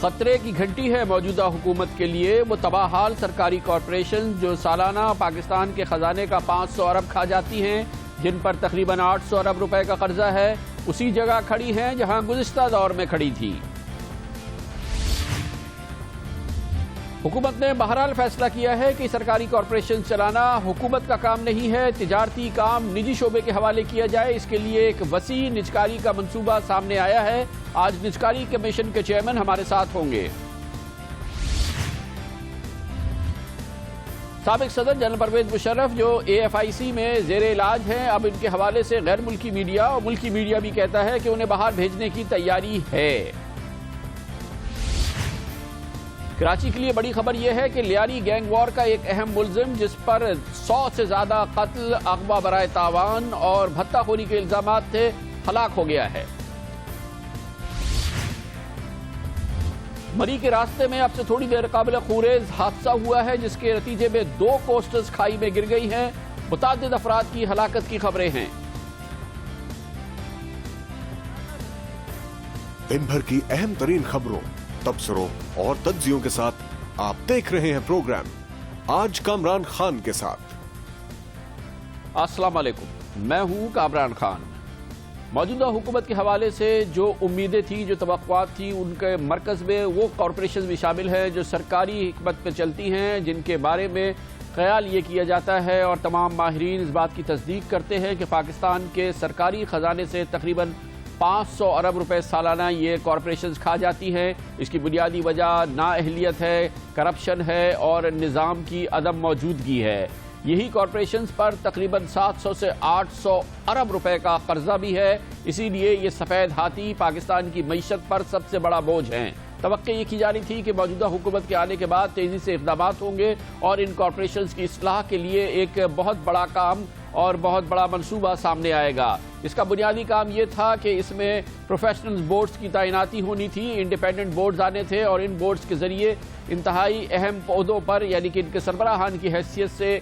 خطرے کی گھنٹی ہے موجودہ حکومت کے لیے وہ تباہ حال سرکاری کارپوریشن جو سالانہ پاکستان کے خزانے کا 500 ارب کھا جاتی ہیں، جن پر تقریباً 800 ارب روپے کا قرضہ ہے، اسی جگہ کھڑی ہیں جہاں گزشتہ دور میں کھڑی تھی۔ حکومت نے بہرحال فیصلہ کیا ہے کہ سرکاری کارپوریشن چلانا حکومت کا کام نہیں ہے، تجارتی کام نجی شعبے کے حوالے کیا جائے۔ اس کے لیے ایک وسیع نجکاری کا منصوبہ سامنے آیا ہے۔ آج نجکاری کمیشن کے چیئرمین ہمارے ساتھ ہوں گے۔ سابق صدر جنرل پرویز مشرف جو AFIC میں زیر علاج ہیں، اب ان کے حوالے سے غیر ملکی میڈیا اور ملکی میڈیا بھی کہتا ہے کہ انہیں باہر بھیجنے کی تیاری ہے۔ کراچی کے لیے بڑی خبر یہ ہے کہ لیاری گینگ وار کا ایک اہم ملزم جس پر 100 سے زیادہ قتل، اغوا برائے تاوان اور بھتہ خوری کے الزامات تھے، ہلاک ہو گیا ہے۔ مری کے راستے میں اب سے تھوڑی دیر قبل خورز حادثہ ہوا ہے جس کے نتیجے میں 2 کوسٹرز کھائی میں گر گئی ہیں، متعدد افراد کی ہلاکت کی خبریں ہیں۔ دن بھر کی اہم ترین خبروں، تبصروں اور تجزیوں کے ساتھ آپ دیکھ رہے ہیں پروگرام آج کامران خان کے ساتھ۔ السلام علیکم، میں ہوں کامران خان۔ موجودہ حکومت کے حوالے سے جو امیدیں تھیں، جو توقعات تھیں، ان کے مرکز میں وہ کارپوریشن بھی شامل ہیں جو سرکاری حکمت پہ چلتی ہیں، جن کے بارے میں خیال یہ کیا جاتا ہے اور تمام ماہرین اس بات کی تصدیق کرتے ہیں کہ پاکستان کے سرکاری خزانے سے تقریباً 500 ارب روپے سالانہ یہ کارپوریشنز کھا جاتی ہیں۔ اس کی بنیادی وجہ نااہلیت ہے، کرپشن ہے اور نظام کی عدم موجودگی ہے۔ یہی کارپوریشنز پر تقریباً 700 سے 800 ارب روپے کا قرضہ بھی ہے، اسی لیے یہ سفید ہاتھی پاکستان کی معیشت پر سب سے بڑا بوجھ ہیں۔ توقع یہ کی جا رہی تھی کہ موجودہ حکومت کے آنے کے بعد تیزی سے اقدامات ہوں گے اور ان کارپوریشنز کی اصلاح کے لیے ایک بہت بڑا کام اور بہت بڑا منصوبہ سامنے آئے گا۔ اس کا بنیادی کام یہ تھا کہ اس میں پروفیشنل بورڈز کی تعیناتی ہونی تھی، انڈیپینڈنٹ بورڈز آنے تھے اور ان بورڈز کے ذریعے انتہائی اہم عہدوں پر یعنی کہ ان کے سربراہان کی حیثیت سے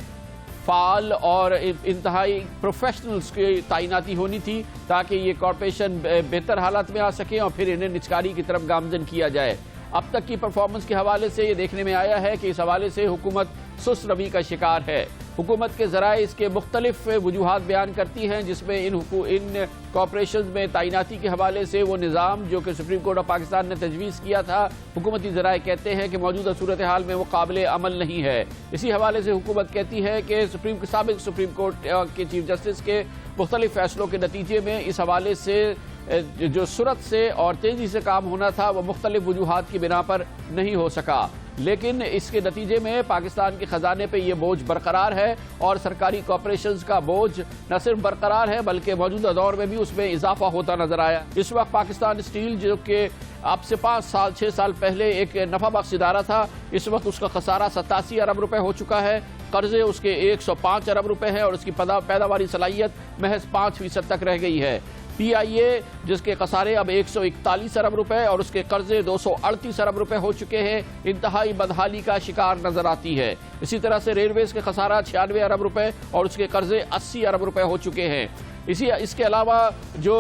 فعال اور انتہائی پروفیشنلز کی تعیناتی ہونی تھی تاکہ یہ کارپوریشن بہتر حالات میں آ سکیں اور پھر انہیں نجکاری کی طرف گامزن کیا جائے۔ اب تک کی پرفارمنس کے حوالے سے یہ دیکھنے میں آیا ہے کہ اس حوالے سے حکومت سست روی کا شکار ہے۔ حکومت کے ذرائع اس کے مختلف وجوہات بیان کرتی ہیں جس میں ان کارپوریشنز میں تعیناتی کے حوالے سے وہ نظام جو کہ سپریم کورٹ آف پاکستان نے تجویز کیا تھا، حکومتی ذرائع کہتے ہیں کہ موجودہ صورتحال میں وہ قابل عمل نہیں ہے۔ اسی حوالے سے حکومت کہتی ہے کہ سابق سپریم کورٹ کے چیف جسٹس کے مختلف فیصلوں کے نتیجے میں اس حوالے سے جو سرعت سے اور تیزی سے کام ہونا تھا وہ مختلف وجوہات کی بنا پر نہیں ہو سکا، لیکن اس کے نتیجے میں پاکستان کے خزانے پہ یہ بوجھ برقرار ہے اور سرکاری کارپوریشنز کا بوجھ نہ صرف برقرار ہے بلکہ موجودہ دور میں بھی اس میں اضافہ ہوتا نظر آیا۔ اس وقت پاکستان اسٹیل جو کہ اب سے 6 سال پہلے ایک نفع بخش ادارہ تھا، اس وقت اس کا خسارہ 87 ارب روپے ہو چکا ہے، قرضے اس کے 105 ارب روپے ہیں اور اس کی پیداواری صلاحیت محض 5% تک رہ گئی ہے۔ PIA جس کے خسارے اب 141 ارب روپے اور اس کے قرضے 238 ارب روپے ہو چکے ہیں، انتہائی بدحالی کا شکار نظر آتی ہے۔ اسی طرح سے ریلویز کے خسارہ 96 ارب روپے اور اس کے قرضے 80 ارب روپے ہو چکے ہیں۔ اس کے علاوہ جو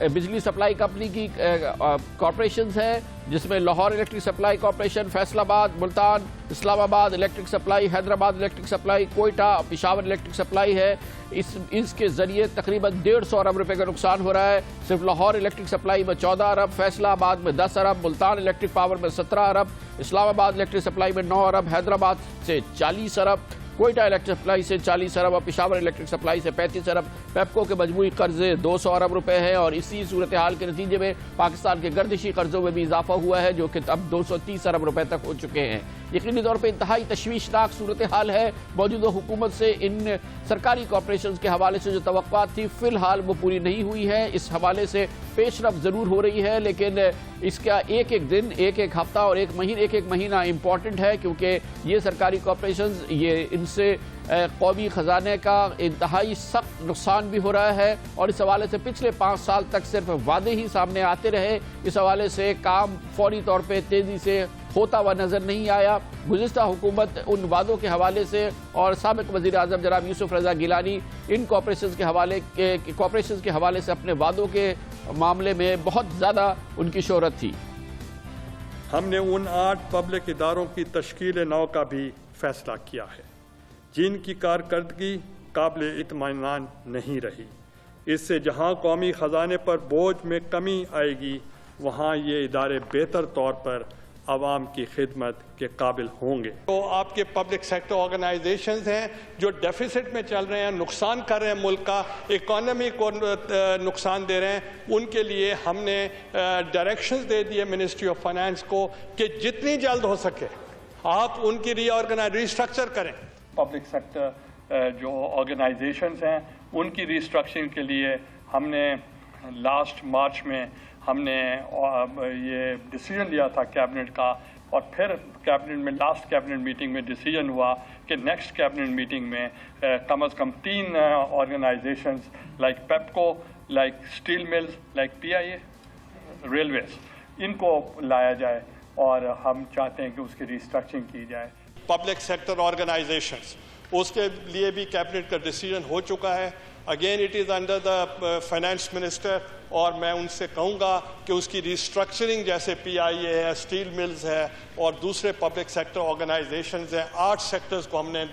بجلی سپلائی کمپنی کی کارپوریشنز ہیں جس میں Lahore electric supply corporation, Faisal آباد، ملتان، اسلام آباد electric supply, Hyderabad electric supply, Quetta, Peshawar electric supply ہے، اس کے ذریعے تقریباً 150 ارب روپے کا نقصان ہو رہا ہے۔ صرف لاہور الیکٹرک سپلائی میں 14 ارب، فیصل آباد میں 10 ارب، ملتان الیکٹرک پاور میں 17 ارب، اسلام آباد الیکٹرک سپلائی میں 9 ارب، حیدرآباد سے 40 ارب، کوئٹہ الیکٹرک سپلائی سے 40 ارب اور پشاور الیکٹرک سپلائی سے 35 ارب۔ پیپکو کے مجموعی قرضے 200 ارب روپے ہیں اور اسی صورتحال کے نتیجے میں پاکستان کے گردشی قرضوں میں بھی اضافہ ہوا ہے جو کہ اب 230 ارب روپے تک ہو چکے ہیں۔ یقینی طور پہ انتہائی تشویشناک صورتحال ہے۔ موجودہ حکومت سے ان سرکاری کارپوریشنز کے حوالے سے جو توقعات تھی فی الحال وہ پوری نہیں ہوئی ہے۔ اس حوالے سے پیش رفت ضرور ہو رہی ہے لیکن اس کا ایک دن، ایک ہفتہ اور ایک مہینہ امپورٹنٹ ہے کیونکہ یہ سرکاری کارپوریشنز ان سے قومی خزانے کا انتہائی سخت نقصان بھی ہو رہا ہے اور اس حوالے سے پچھلے 5 سال تک صرف وعدے ہی سامنے آتے رہے۔ اس حوالے سے کام فوری طور پہ تیزی سے ہوتا ہوا نظر نہیں آیا۔ گزشتہ حکومت ان وعدوں کے حوالے سے اور سابق وزیر اعظم جناب یوسف رضا گیلانی ان کارپوریشنز کے حوالے سے اپنے وعدوں کے معاملے میں بہت زیادہ ان کی شہرت تھی۔ ہم نے ان 8 پبلک اداروں کی تشکیل نو کا بھی فیصلہ کیا ہے جن کی کارکردگی قابل اطمینان نہیں رہی۔ اس سے جہاں قومی خزانے پر بوجھ میں کمی آئے گی وہاں یہ ادارے بہتر طور پر عوام کی خدمت کے قابل ہوں گے۔ تو آپ کے پبلک سیکٹر آرگنائزیشنز ہیں جو ڈیفیسٹ میں چل رہے ہیں، نقصان کر رہے ہیں، ملک کا اکانومی کو نقصان دے رہے ہیں، ان کے لیے ہم نے ڈائریکشنز دے دیے منسٹری آف فائنانس کو کہ جتنی جلد ہو سکے آپ ان کی ریسٹرکچر کریں۔ پبلک سیکٹر جو آرگنائزیشنز ہیں ان کی ریسٹرکچرنگ کے لیے ہم نے لاسٹ مارچ میں ہم نے یہ ڈیسیجن لیا تھا کیبنٹ کا، اور پھر کیبنٹ میں لاسٹ کیبنٹ میٹنگ میں ڈیسیجن ہوا کہ نیکسٹ کیبنٹ میٹنگ میں کم از کم 3 organisations like PEPCO, like steel mills, like PIA، railways, ان کو لایا جائے اور ہم چاہتے ہیں کہ اس کی ریسٹرکچرنگ کی جائے۔ پبلک سیکٹر آرگنائزیشنز اس کے لیے بھی کیبنٹ کا ڈیسیجن ہو چکا ہے۔ Again it is under the finance minister, اور میں ان سے کہوں گا کہ اس کی ریسٹرکچرنگ جیسے PIA ہے، اسٹیل ملز ہے اور دوسرے پبلک سیکٹر آرگنائزیشنز ہیں، 8 سیکٹرز کو ہم نے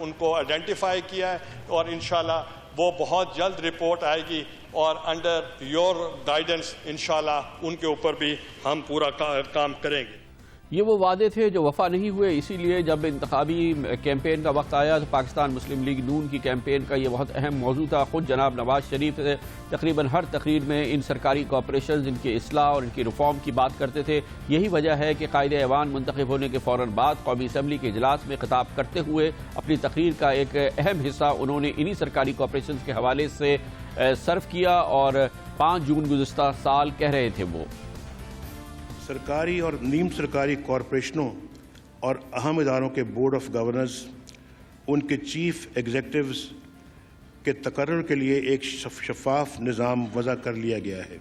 ان کو آئیڈینٹیفائی کیا ہے، اور انشاءاللہ وہ بہت جلد رپورٹ آئے گی، اور انڈر یور گائیڈنس انشاءاللہ ان کے اوپر بھی ہم پورا کام کریں گے۔ یہ وہ وعدے تھے جو وفا نہیں ہوئے، اسی لیے جب انتخابی کیمپین کا وقت آیا تو پاکستان مسلم لیگ نون کی کیمپین کا یہ بہت اہم موضوع تھا۔ خود جناب نواز شریف تقریباً ہر تقریر میں ان سرکاری کارپوریشنز، ان کی اصلاح اور ان کی ریفارم کی بات کرتے تھے۔ یہی وجہ ہے کہ قائد ایوان منتخب ہونے کے فوراً بعد قومی اسمبلی کے اجلاس میں خطاب کرتے ہوئے اپنی تقریر کا ایک اہم حصہ انہوں نے انہی سرکاری کارپوریشنز کے حوالے سے صرف کیا، اور 5 جون گزشتہ سال کہہ رہے تھے وہ سرکاری اور نیم سرکاری کارپوریشنوں اور اہم اداروں کے بورڈ آف گورنرز، ان کے چیف ایگزیکٹوز کے تقرر کے لیے ایک شفاف نظام وضع کر لیا گیا ہے۔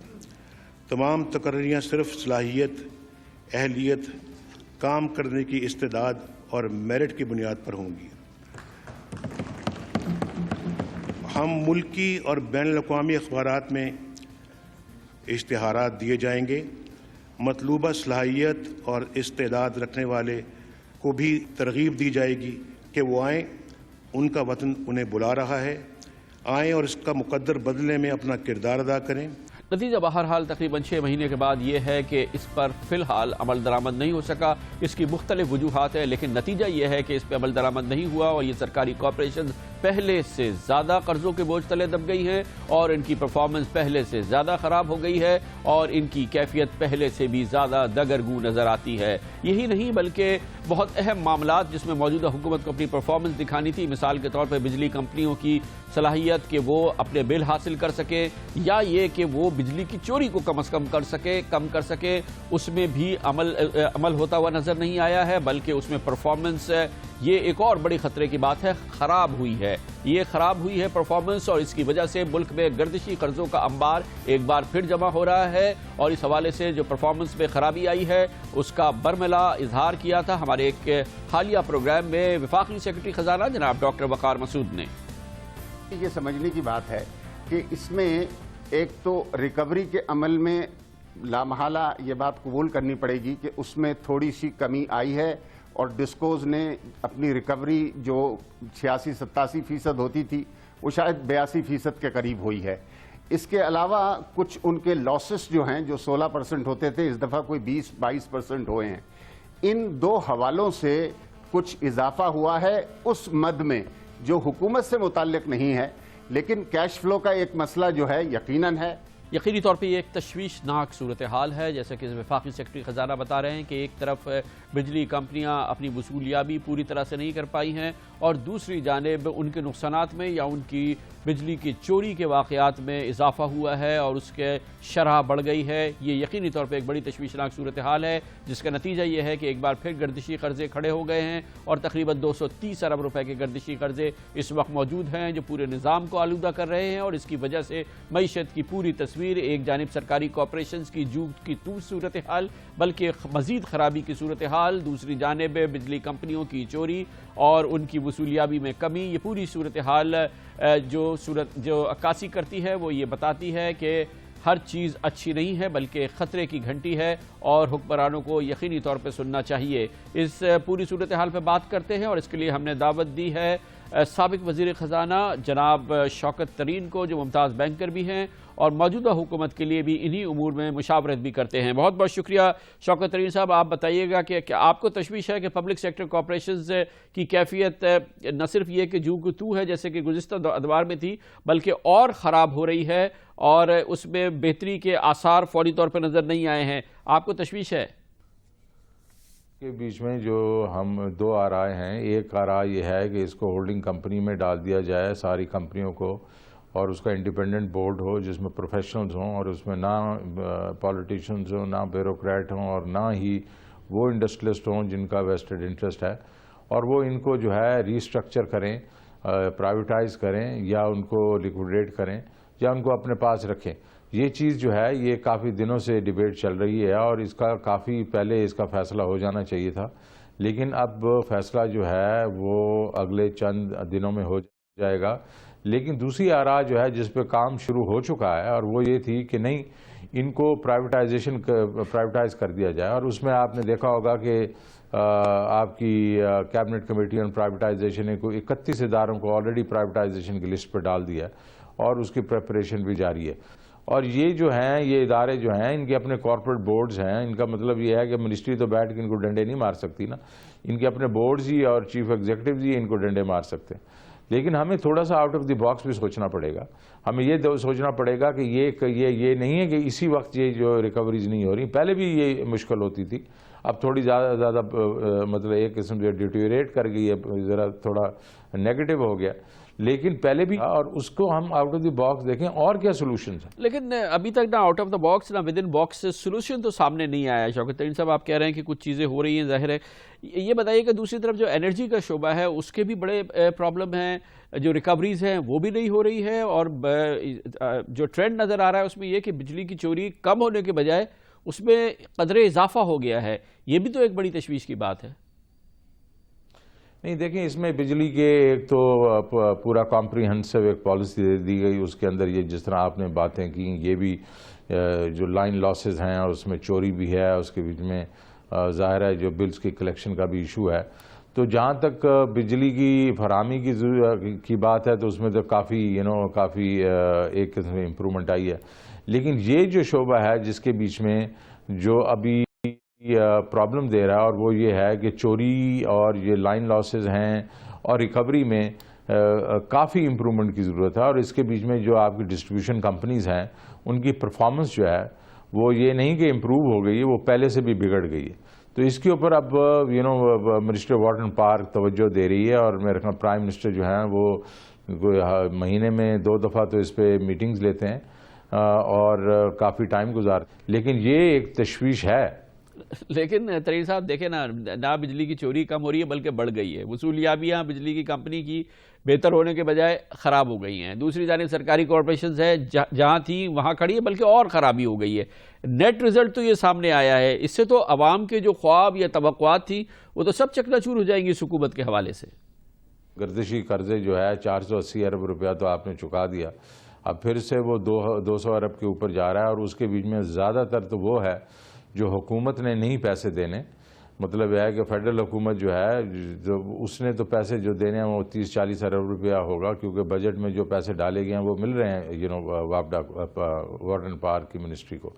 تمام تقرریاں صرف صلاحیت، اہلیت، کام کرنے کی استعداد اور میرٹ کی بنیاد پر ہوں گی۔ ہم ملکی اور بین الاقوامی اخبارات میں اشتہارات دیے جائیں گے۔ مطلوبہ صلاحیت اور استعداد رکھنے والے کو بھی ترغیب دی جائے گی کہ وہ آئیں، ان کا وطن انہیں بلا رہا ہے، آئیں اور اس کا مقدر بدلنے میں اپنا کردار ادا کریں۔ نتیجہ بہرحال تقریباً 6 مہینے کے بعد یہ ہے کہ اس پر فی الحال عمل درآمد نہیں ہو سکا۔ اس کی مختلف وجوہات ہیں، لیکن نتیجہ یہ ہے کہ اس پہ عمل درآمد نہیں ہوا، اور یہ سرکاری کارپوریشنز پہلے سے زیادہ قرضوں کے بوجھ تلے دب گئی ہیں، اور ان کی پرفارمنس پہلے سے زیادہ خراب ہو گئی ہے، اور ان کی کیفیت پہلے سے بھی زیادہ دگرگوں نظر آتی ہے۔ یہی نہیں بلکہ بہت اہم معاملات جس میں موجودہ حکومت کو اپنی پرفارمنس دکھانی تھی، مثال کے طور پر بجلی کمپنیوں کی صلاحیت کہ وہ اپنے بل حاصل کر سکے، یا یہ کہ وہ بجلی کی چوری کو کم از کم کم کر سکے، اس میں بھی عمل ہوتا ہوا نظر نہیں آیا ہے، بلکہ اس میں پرفارمنس یہ ایک اور بڑی خطرے کی بات ہے، خراب ہوئی ہے۔ یہ خراب ہوئی ہے پرفارمنس، اور اس کی وجہ سے ملک میں گردشی قرضوں کا انبار ایک بار پھر جمع ہو رہا ہے، اور اس حوالے سے جو پرفارمنس میں خرابی آئی ہے اس کا برملا اظہار کیا تھا ہمارے ایک حالیہ پروگرام میں وفاقی سیکرٹری خزانہ جناب ڈاکٹر وقار مسعود نے۔ یہ سمجھنے کی بات ہے کہ اس میں ایک تو ریکوری کے عمل میں لامحالہ یہ بات قبول کرنی پڑے گی کہ اس میں تھوڑی سی کمی آئی ہے، اور ڈسکوز نے اپنی ریکوری جو 86-87% ہوتی تھی وہ شاید 82% کے قریب ہوئی ہے۔ اس کے علاوہ کچھ ان کے لاسز جو ہیں جو 16% ہوتے تھے، اس دفعہ کوئی 20-22% ہوئے ہیں۔ ان 2 حوالوں سے کچھ اضافہ ہوا ہے اس مد میں جو حکومت سے متعلق نہیں ہے، لیکن کیش فلو کا ایک مسئلہ جو ہے یقیناً ہے۔ یقینی طور پہ یہ ایک تشویشناک صورتحال ہے، جیسا کہ وفاقی سیکرٹری خزانہ بتا رہے ہیں کہ ایک طرف بجلی کمپنیاں اپنی وصولیابی پوری طرح سے نہیں کر پائی ہیں، اور دوسری جانب ان کے نقصانات میں یا ان کی بجلی کی چوری کے واقعات میں اضافہ ہوا ہے اور اس کے شرح بڑھ گئی ہے۔ یہ یقینی طور پہ ایک بڑی تشویشناک صورتحال ہے، جس کا نتیجہ یہ ہے کہ ایک بار پھر گردشی قرضے کھڑے ہو گئے ہیں، اور تقریباً 230 ارب روپے کے گردشی قرضے اس وقت موجود ہیں جو پورے نظام کو آلودہ کر رہے ہیں، اور اس کی وجہ سے معیشت کی پوری تصویر ایک جانب سرکاری کارپوریشنز کی جوگ کی تو صورتحال، بلکہ مزید خرابی کی صورتحال، دوسری جانب بجلی کمپنیوں کی چوری اور ان کی وصولیابی میں کمی۔ یہ پوری صورتحال جو عکاسی کرتی ہے وہ یہ بتاتی ہے کہ ہر چیز اچھی نہیں ہے بلکہ خطرے کی گھنٹی ہے اور حکمرانوں کو یقینی طور پہ سننا چاہیے۔ اس پوری صورتحال پہ بات کرتے ہیں اور اس کے لیے ہم نے دعوت دی ہے سابق وزیر خزانہ جناب شوکت ترین کو، جو ممتاز بینکر بھی ہیں اور موجودہ حکومت کے لیے بھی انہی امور میں مشاورت بھی کرتے ہیں۔ بہت بہت شکریہ شوکت ترین صاحب۔ آپ بتائیے گا کہ آپ کو تشویش ہے کہ پبلک سیکٹر کارپوریشنز کی کیفیت نہ صرف یہ کہ جو کہ تو ہے جیسے کہ گزشتہ ادوار میں تھی، بلکہ اور خراب ہو رہی ہے اور اس میں بہتری کے آثار فوری طور پر نظر نہیں آئے ہیں، آپ کو تشویش ہے؟ کے بیچ میں جو ہم دو آرائے ہیں، ایک آراء یہ ہے کہ اس کو ہولڈنگ کمپنی میں ڈال دیا جائے ساری کمپنیوں کو، اور اس کا انڈیپینڈنٹ بورڈ ہو جس میں پروفیشنلز ہوں اور اس میں نہ پولیٹیشنز ہوں، نہ بیوروکریٹ ہوں اور نہ ہی وہ انڈسٹریلسٹ ہوں جن کا ویسٹڈ انٹرسٹ ہے، اور وہ ان کو جو ہے ری اسٹرکچر کریں، پرائیویٹائز کریں یا ان کو لیکویڈیٹ کریں یا ان کو اپنے پاس رکھیں۔ یہ چیز جو ہے یہ کافی دنوں سے ڈیبیٹ چل رہی ہے اور اس کا کافی پہلے اس کا فیصلہ ہو جانا چاہیے تھا، لیکن اب فیصلہ جو ہے وہ اگلے چند دنوں میں ہو جائے گا۔ لیکن دوسری آراء جو ہے جس پہ کام شروع ہو چکا ہے اور وہ یہ تھی کہ نہیں، ان کو پرائیویٹائز کر دیا جائے، اور اس میں آپ نے دیکھا ہوگا کہ آپ کی کیبنٹ کمیٹی آن پرائیویٹائزیشن نے کوئی 31 اداروں کو آلریڈی پرائیویٹائزیشن کی لسٹ پہ ڈال دیا ہے اور اس کی پریپریشن بھی جاری ہے۔ اور یہ جو ہیں یہ ادارے جو ہیں ان کے اپنے کارپوریٹ بورڈز ہیں، ان کا مطلب یہ ہے کہ منسٹری تو بیٹھ کے ان کو ڈنڈے نہیں مار سکتی نا، ان کے اپنے بورڈز ہی اور چیف ایگزیکٹوز ہی ان کو ڈنڈے مار سکتے ہیں۔ لیکن ہمیں تھوڑا سا آؤٹ آف دی باکس بھی سوچنا پڑے گا، ہمیں یہ سوچنا پڑے گا کہ یہ نہیں ہے کہ اسی وقت یہ جو ریکوریز نہیں ہو رہی، پہلے بھی یہ مشکل ہوتی تھی، اب تھوڑی زیادہ مطلب ایک قسم سے ڈیٹیوریٹ کر گئی ہے، ذرا تھوڑا نیگیٹو ہو گیا، لیکن پہلے بھی، اور اس کو ہم آؤٹ آف دی باکس دیکھیں اور کیا سولوشنز ہیں۔ لیکن ابھی تک نہ آؤٹ آف دا باکس نہ ود ان باکس سولوشن تو سامنے نہیں آیا۔ شوکت ترین صاحب آپ کہہ رہے ہیں کہ کچھ چیزیں ہو رہی ہیں، ظاہر ہے۔ یہ بتائیے کہ دوسری طرف جو انرجی کا شعبہ ہے اس کے بھی بڑے پرابلم ہیں، جو ریکوریز ہیں وہ بھی نہیں ہو رہی ہے، اور جو ٹرینڈ نظر آ رہا ہے اس میں یہ کہ بجلی کی چوری کم ہونے کے بجائے اس میں قدرے اضافہ ہو گیا ہے، یہ بھی تو ایک بڑی تشویش کی بات ہے۔ نہیں دیکھیں، اس میں بجلی کے ایک تو پورا کمپریہنسو ایک پالیسی دی گئی، اس کے اندر یہ جس طرح آپ نے باتیں کی، یہ بھی جو لائن لاسز ہیں اور اس میں چوری بھی ہے، اس کے بیچ میں ظاہر ہے جو بلز کی کلیکشن کا بھی ایشو ہے۔ تو جہاں تک بجلی کی فراہمی کی بات ہے تو اس میں تو کافی ایک قسم کی امپرومنٹ آئی ہے، لیکن یہ جو شعبہ ہے جس کے بیچ میں جو ابھی پرابلم دے رہا ہے، اور وہ یہ ہے کہ چوری اور یہ لائن لاسز ہیں اور ریکوری میں کافی امپرومنٹ کی ضرورت ہے، اور اس کے بیچ میں جو آپ کی ڈسٹریبیوشن کمپنیز ہیں ان کی پرفارمنس جو ہے وہ یہ نہیں کہ امپروو ہو گئی ہے، وہ پہلے سے بھی بگڑ گئی ہے۔ تو اس کے اوپر اب منسٹری واٹر اینڈ پارک توجہ دے رہی ہے، اور میرے خیال پرائم منسٹر جو ہیں وہ مہینے میں 2 دفعہ تو اس پہ میٹنگز لیتے ہیں اور کافی ٹائم لیکن یہ ایک تشویش ہے۔ لیکن ترین صاحب دیکھیں نہ بجلی کی چوری کم ہو رہی ہے بلکہ بڑھ گئی ہے، وصولیابیاں بجلی کی کمپنی کی بہتر ہونے کے بجائے خراب ہو گئی ہیں، دوسری جانب سرکاری کارپوریشنز ہے جہاں تھی وہاں کھڑی ہے بلکہ اور خرابی ہو گئی ہے۔ نیٹ رزلٹ تو یہ سامنے آیا ہے، اس سے تو عوام کے جو خواب یا توقعات تھی وہ تو سب چکنا چور ہو جائیں گی اس حکومت کے حوالے سے۔ گردشی قرضے جو ہے 480 ارب روپیہ تو آپ نے چکا دیا، اب پھر سے وہ 200 ارب کے اوپر جا رہا ہے، اور اس کے بیچ میں زیادہ تر تو وہ ہے جو حکومت نے نہیں پیسے دینے، مطلب یہ ہے کہ فیڈرل حکومت جو ہے جو اس نے تو پیسے جو دینے ہیں وہ 30-40 ارب روپیہ ہوگا، کیونکہ بجٹ میں جو پیسے ڈالے گئے ہیں وہ مل رہے ہیں واٹر اینڈ پارک کی منسٹری کو۔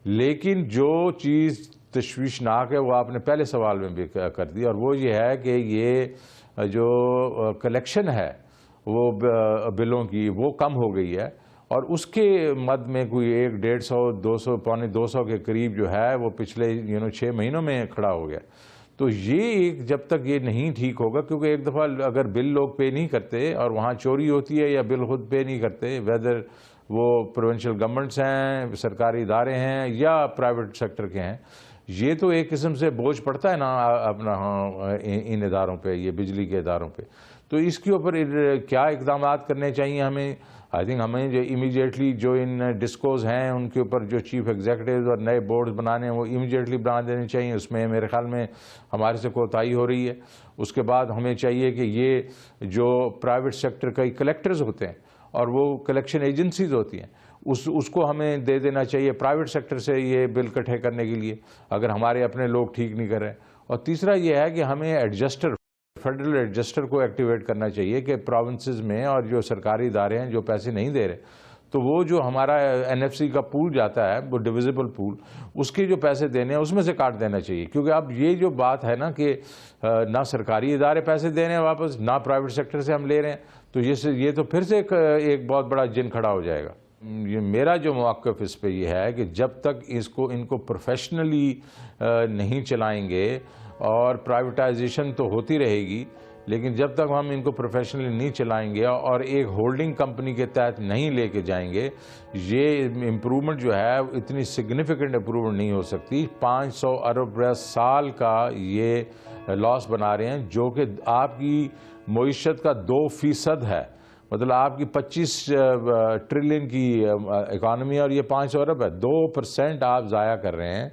لیکن جو چیز تشویشناک ہے وہ آپ نے پہلے سوال میں بھی کر دی، اور وہ یہ ہے کہ یہ جو کلیکشن ہے وہ بلوں کی وہ کم ہو گئی ہے، اور اس کے مد میں کوئی 150-150 پونے 200 کے قریب جو ہے وہ پچھلے 6 مہینوں میں کھڑا ہو گیا۔ تو یہ جب تک یہ نہیں ٹھیک ہوگا، کیونکہ ایک دفعہ اگر بل لوگ پے نہیں کرتے اور وہاں چوری ہوتی ہے یا بل خود پے نہیں کرتے، ویدر وہ پروونشل گورنمنٹس ہیں، سرکاری ادارے ہیں یا پرائیویٹ سیکٹر کے ہیں، یہ تو ایک قسم سے بوجھ پڑتا ہے نا اپنا ان اداروں پہ، یہ بجلی کے اداروں پہ۔ تو اس کے اوپر کیا اقدامات کرنے چاہیے ہمیں؟ آئی تھنک ہمیں جو امیجیٹلی جو ان ڈسکوز ہیں ان کے اوپر جو چیف ایگزیکٹوز اور نئے بورڈز بنانے ہیں وہ امیجیٹلی بنا دینے چاہیے، اس میں میرے خیال میں ہمارے سے کوتاہی ہو رہی ہے۔ اس کے بعد ہمیں چاہیے کہ یہ جو پرائیویٹ سیکٹر کے کلیکٹرز ہوتے ہیں اور وہ کلیکشن ایجنسیز ہوتی ہیں، اس کو ہمیں دے دینا چاہیے پرائیویٹ سیکٹر سے یہ بل اکٹھے کرنے کے لیے اگر ہمارے اپنے لوگ ٹھیک نہیں کر رہے ہیں. اور تیسرا یہ ہے کہ ہمیں فیڈرل ایڈجسٹر کو ایکٹیویٹ کرنا چاہیے کہ پروونسز میں اور جو سرکاری ادارے ہیں جو پیسے نہیں دے رہے تو وہ جو ہمارا NFC کا پول جاتا ہے وہ ڈویزیبل پول اس کے جو پیسے دینے ہیں اس میں سے کاٹ دینا چاہیے. کیونکہ اب یہ جو بات ہے نا کہ نہ سرکاری ادارے پیسے دے رہے ہیں واپس نہ پرائیویٹ سیکٹر سے ہم لے رہے ہیں تو یہ تو پھر سے ایک بہت بڑا جن کھڑا ہو جائے گا. یہ میرا جو موقف اس پہ یہ ہے کہ جب تک ان کو پروفیشنلی نہیں چلائیں گے اور پرائیویٹائزیشن تو ہوتی رہے گی لیکن جب تک ہم ان کو پروفیشنلی نہیں چلائیں گے اور ایک ہولڈنگ کمپنی کے تحت نہیں لے کے جائیں گے یہ امپرومنٹ جو ہے اتنی سگنیفیکنٹ امپرومنٹ نہیں ہو سکتی. 500 ارب سال کا یہ لاس بنا رہے ہیں جو کہ آپ کی معیشت کا 2% ہے. مطلب آپ کی 25 ٹریلین کی اکانومی اور یہ 500 ارب ہے. 2% آپ ضائع کر رہے ہیں.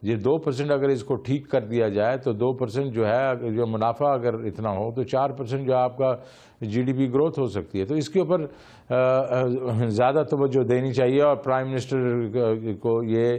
یہ 2% اگر اس کو ٹھیک کر دیا جائے تو 2% جو ہے جو منافع اگر اتنا ہو تو 4% جو آپ کا GDP گروتھ ہو سکتی ہے. تو اس کے اوپر زیادہ توجہ دینی چاہیے اور پرائم منسٹر کو یہ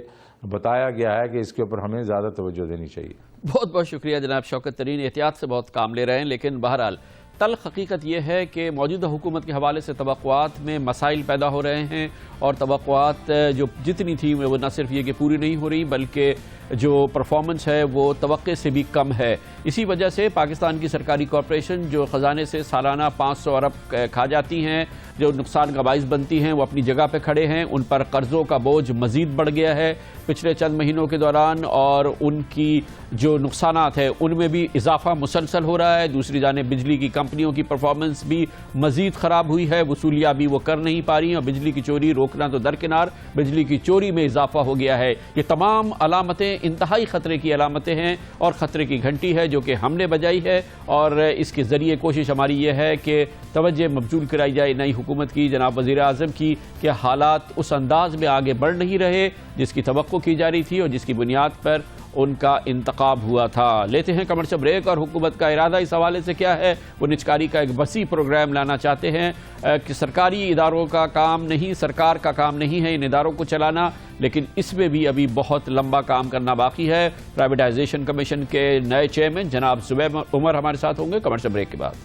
بتایا گیا ہے کہ اس کے اوپر ہمیں زیادہ توجہ دینی چاہیے. بہت بہت شکریہ جناب شوکت ترین. احتیاط سے بہت کام لے رہے ہیں لیکن بہرحال تلخ حقیقت یہ ہے کہ موجودہ حکومت کے حوالے سے توقعات میں مسائل پیدا ہو رہے ہیں اور توقعات جو جتنی تھی وہ نہ صرف یہ کہ پوری نہیں ہو رہی بلکہ جو پرفارمنس ہے وہ توقع سے بھی کم ہے. اسی وجہ سے پاکستان کی سرکاری کارپوریشن جو خزانے سے سالانہ 500 ارب کھا جاتی ہیں جو نقصان کا باعث بنتی ہیں وہ اپنی جگہ پہ کھڑے ہیں. ان پر قرضوں کا بوجھ مزید بڑھ گیا ہے پچھلے چند مہینوں کے دوران اور ان کی جو نقصانات ہیں ان میں بھی اضافہ مسلسل ہو رہا ہے. دوسری جانب بجلی کی کمپنیوں کی پرفارمنس بھی مزید خراب ہوئی ہے. وصولیاں بھی وہ کر نہیں پا رہی ہیں اور بجلی کی چوری روکنا تو درکنار بجلی کی چوری میں اضافہ ہو گیا ہے. یہ تمام علامتیں انتہائی خطرے کی علامتیں ہیں اور خطرے کی گھنٹی ہے جو کہ ہم نے بجائی ہے اور اس کے ذریعے کوشش ہماری یہ ہے کہ توجہ مبذول کرائی جائے نئی حکومت کی جناب وزیر اعظم کی کہ حالات اس انداز میں آگے بڑھ نہیں رہے جس کی توقع کی جا رہی تھی اور جس کی بنیاد پر ان کا انتخاب ہوا تھا. لیتے ہیں کمرشل بریک اور حکومت کا ارادہ اس حوالے سے کیا ہے. وہ نجکاری کا ایک وسیع پروگرام لانا چاہتے ہیں کہ سرکاری اداروں کا کام نہیں سرکار کا کام نہیں ہے ان اداروں کو چلانا لیکن اس میں بھی ابھی بہت لمبا کام کرنا باقی ہے. پرائیویٹائزیشن کمیشن کے نئے چیئرمین جناب زبیر عمر ہمارے ساتھ ہوں گے کمرشل بریک کے بعد.